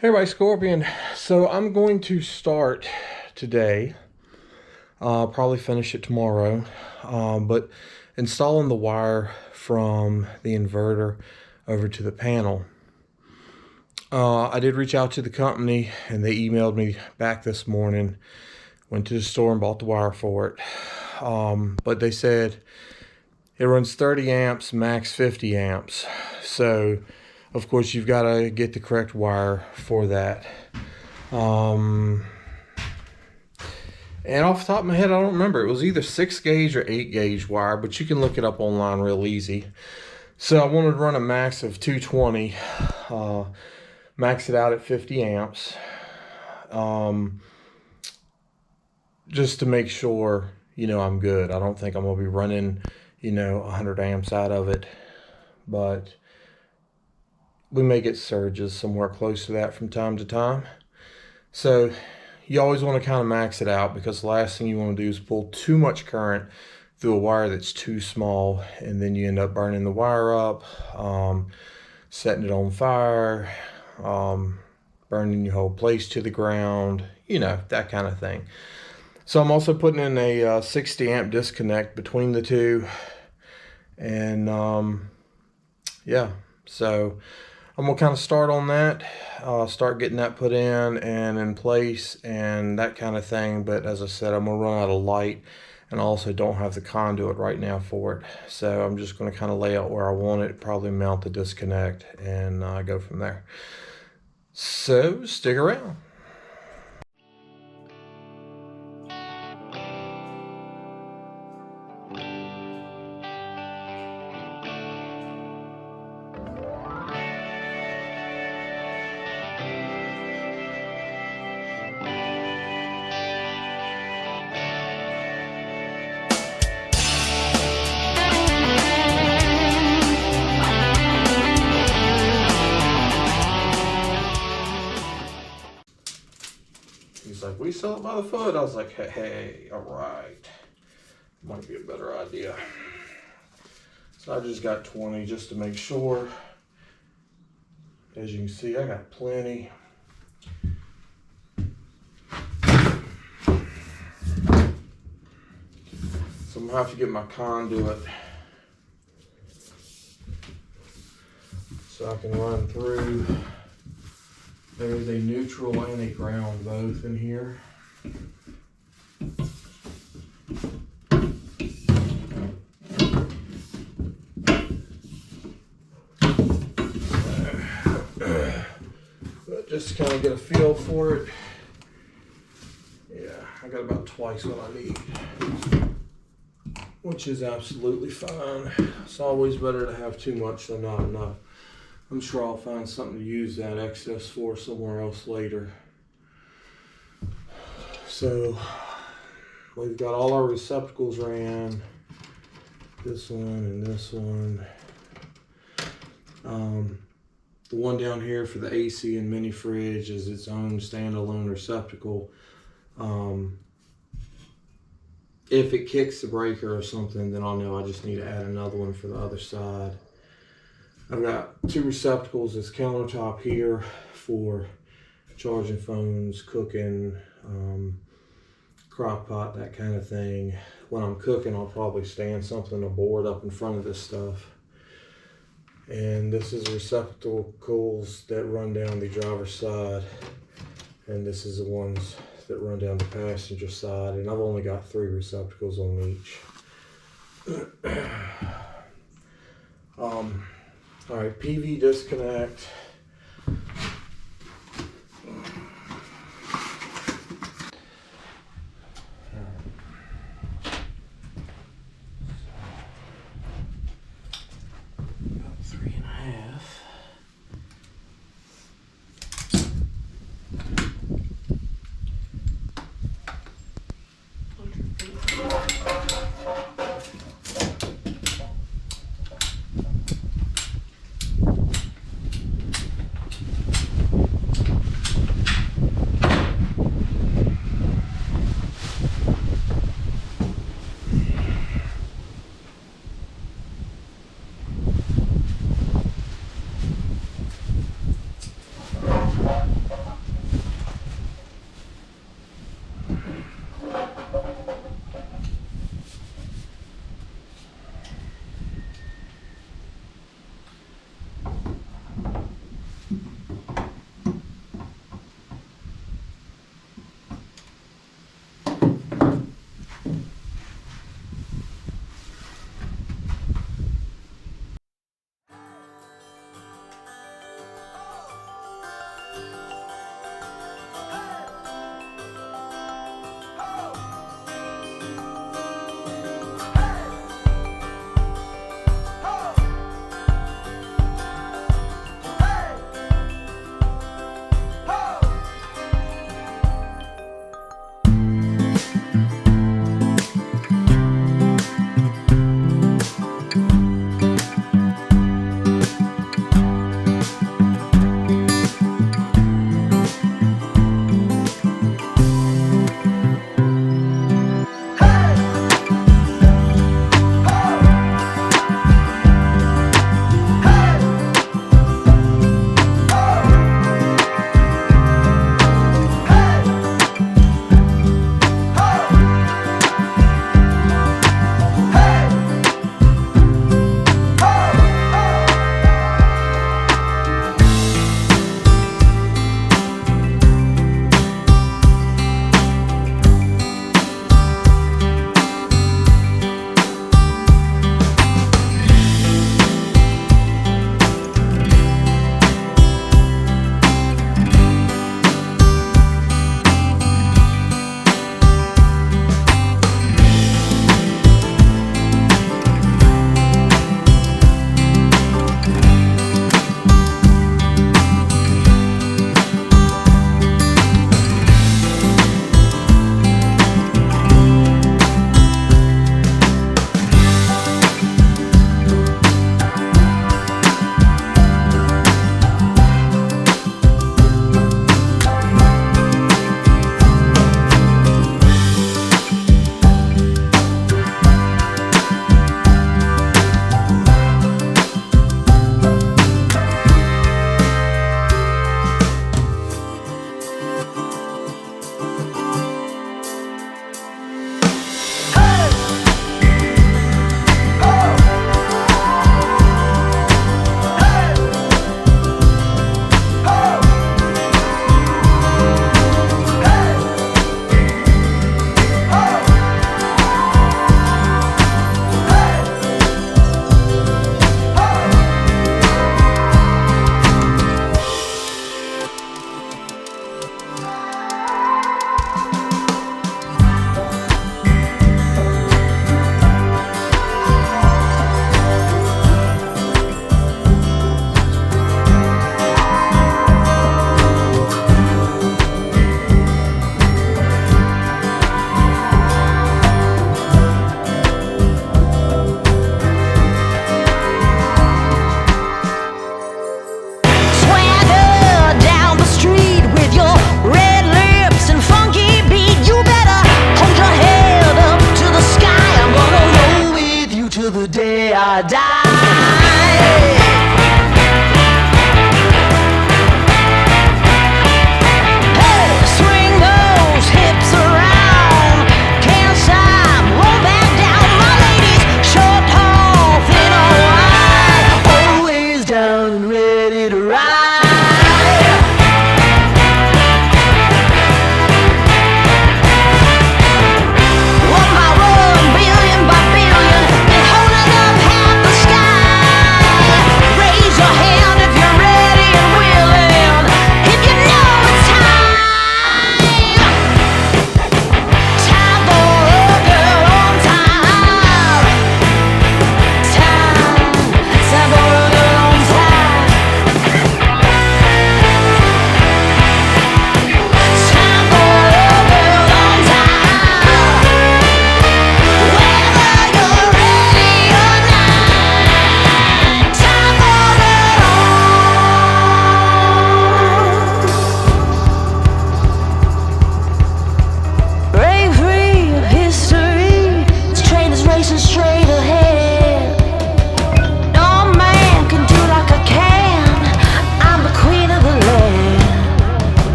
Hey everybody, Scorpion. So I'm going to start today, probably finish it tomorrow, but installing the wire from the inverter over to the panel. I did reach out to the company and they emailed me back this morning, went to the store and bought the wire for it. But they said it runs 30 amps, max 50 amps. So of course, you've got to get the correct wire for that. And off the top of my head, I don't remember. It was either 6 gauge or 8 gauge wire, but you can look it up online real easy. So I wanted to run a max of 220, max it out at 50 amps, just to make sure, I'm good. I don't think I'm going to be running, 100 amps out of it, but we may get surges somewhere close to that from time to time. So you always want to kind of max it out, because the last thing you want to do is pull too much current through a wire that's too small, and then you end up burning the wire up, setting it on fire, burning your whole place to the ground, that kind of thing. So I'm also putting in a 60 amp disconnect between the two, and yeah, so I'm gonna kind of start on that, start getting that put in and in place and that kind of thing. But as I said, I'm gonna run out of light, and also don't have the conduit right now for it. So I'm just gonna kind of lay out where I want it, probably mount the disconnect, and go from there. So stick around. He's like, we sell it by the foot. I was like, hey, all right. Might be a better idea. So I just got 20 just to make sure. As you can see, I got plenty. So I'm gonna have to get my conduit so I can run through. There's a neutral and a ground both in here. But just to kind of get a feel for it. Yeah, I got about twice what I need, which is absolutely fine. It's always better to have too much than not enough. I'm sure I'll find something to use that excess for somewhere else later. So we've got all our receptacles ran. This one and this one. The one down here for the AC and mini fridge is its own standalone receptacle. If it kicks the breaker or something, then I'll know I just need to add another one for the other side. I've got 2 receptacles. This countertop here for charging phones, cooking, crock pot, that kind of thing. When I'm cooking, I'll probably stand something, a board up in front of this stuff. And this is receptacles that run down the driver's side. And this is the ones that run down the passenger side. And I've only got 3 receptacles on each. All right, PV disconnect. About 3.5.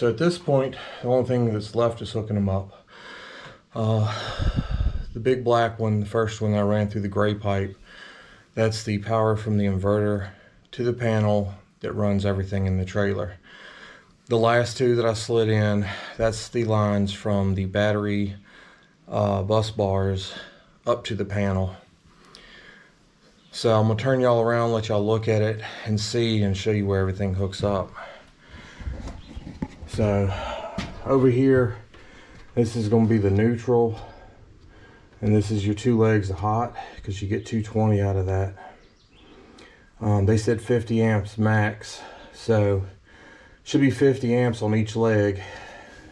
So at this point, the only thing that's left is hooking them up. The big black one, the first one I ran through the gray pipe, that's the power from the inverter to the panel that runs everything in the trailer. The last two that I slid in, that's the lines from the battery bus bars up to the panel. So I'm gonna turn y'all around, let y'all look at it and see and show you where everything hooks up. So over here, this is gonna be the neutral, and this is your 2 legs of hot, because you get 220 out of that. They said 50 amps max, so should be 50 amps on each leg,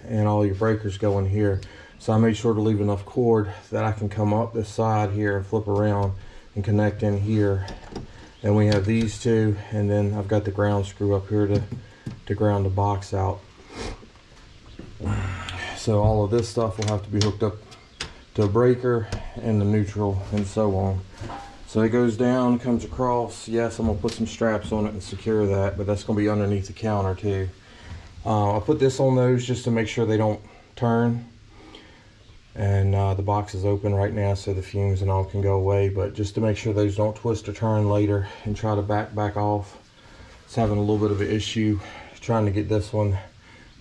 and all your breakers go in here. So I made sure to leave enough cord that I can come up this side here and flip around and connect in here. And we have these two, and then I've got the ground screw up here to ground the box out. So all of this stuff will have to be hooked up to a breaker and the neutral and so on. So it goes down, comes across. Yes, I'm gonna put some straps on it and secure that, but that's gonna be underneath the counter too. I'll put this on those just to make sure they don't turn. And the box is open right now, so the fumes and all can go away, but just to make sure those don't twist or turn later and try to back off. It's having a little bit of an issue trying to get this one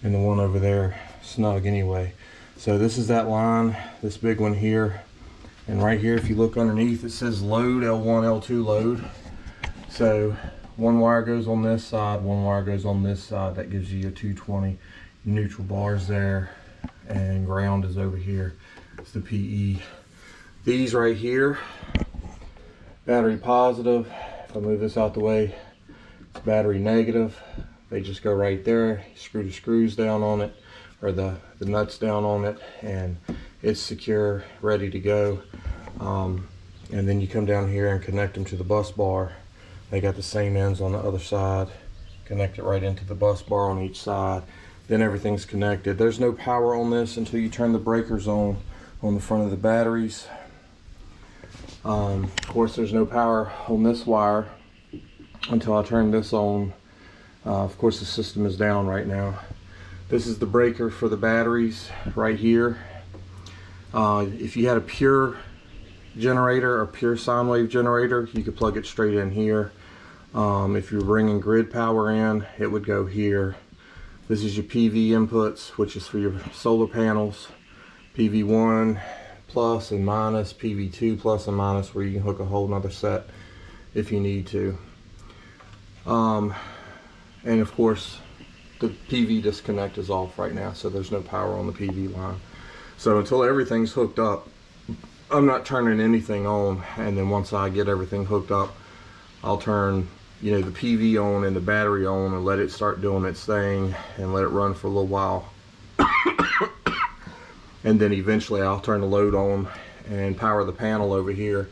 and the one over there snug anyway. So this is that line, this big one here, and right here if you look underneath it says load, L1, L2 load. So one wire goes on this side, one wire goes on this side. That gives you your 220 neutral bars there, and ground is over here. It's the PE. These right here, battery positive. If I move this out the way, it's battery negative. They just go right there. You screw the screws down on it, or the nuts down on it, and it's secure, ready to go. And then you come down here and connect them to the bus bar. They got the same ends on the other side. Connect it right into the bus bar on each side. Then everything's connected. There's no power on this until you turn the breakers on the front of the batteries. Of course, there's no power on this wire until I turn this on. Of course, the system is down right now. This is the breaker for the batteries right here. If you had a pure generator or pure sine wave generator, you could plug it straight in here. If you're bringing grid power in, it would go here. This is your PV inputs, which is for your solar panels. PV1 plus and minus, PV2 plus and minus, where you can hook a whole nother set if you need to. And of course, the PV disconnect is off right now, so there's no power on the PV line. So until everything's hooked up, I'm not turning anything on. And then once I get everything hooked up, I'll turn, you know, the PV on and the battery on and let it start doing its thing and let it run for a little while. And then eventually I'll turn the load on and power the panel over here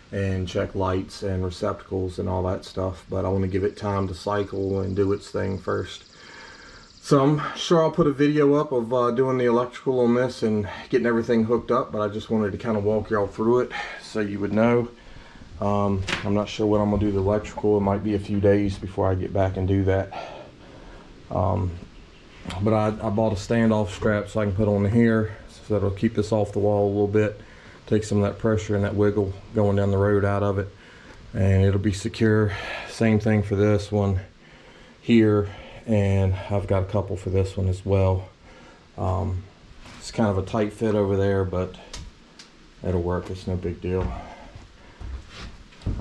and check lights and receptacles and all that stuff. But I want to give it time to cycle and do its thing first. So I'm sure I'll put a video up of doing the electrical on this and getting everything hooked up, but I just wanted to kind of walk y'all through it so you would know. I'm not sure when I'm gonna do the electrical. It might be a few days before I get back and do that. But I bought a standoff strap so I can put on here, so that'll keep this off the wall a little bit, take some of that pressure and that wiggle going down the road out of it, and it'll be secure. Same thing for this one here, and I've got a couple for this one as well. It's kind of a tight fit over there, but it'll work. It's no big deal.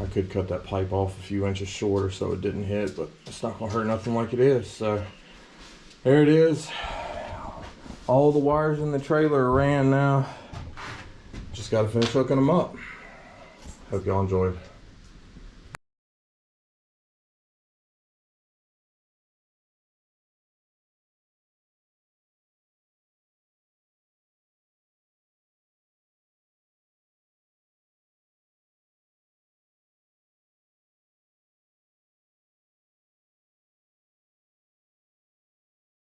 I could cut that pipe off a few inches shorter so it didn't hit, but it's not gonna hurt nothing like it is. So there it is. All the wires in the trailer are ran now. Just gotta finish hooking them up. Hope y'all enjoyed.